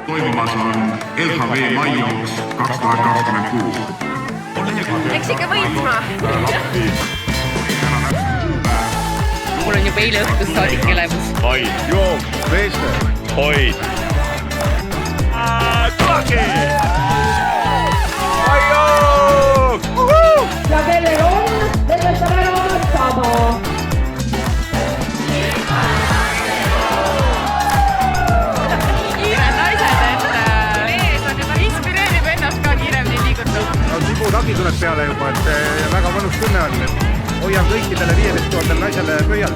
Toimumas on LHV maijooks 2026. Eks ikka võitma. Mul on juba eile õhtust saadik elevus. Hoid. Joom, veeste. Hoid. Tulagi! Maijooks! Ja kellel on, nendest on ära sama. Tagi tuleb peale juba, et väga mõnus tunne on, et hoian kõikidele 15 000 naisele pöial.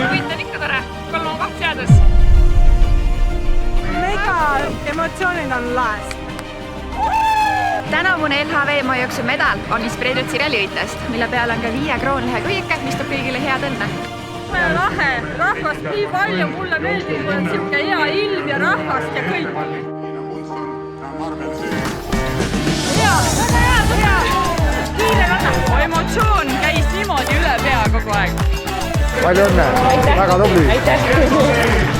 Võit on ikka tore, 3-2 seadus. Mega emotsioonid on laes. Tänavune LHV maajooksu medal on inspireeritud Sireli õitest, mille peal on ka 5 kroonlehe kõike, mis toob kõigile head õnne. Lahe, rahvast nii palju, mulle meeldib, kui on siuke hea ilm ja rahvast ja kõik. Hea, väga hea. Kiire rada. Emotsioon käis niimoodi üle pea kogu aeg. Palju õnne, väga tubli! Aitäh!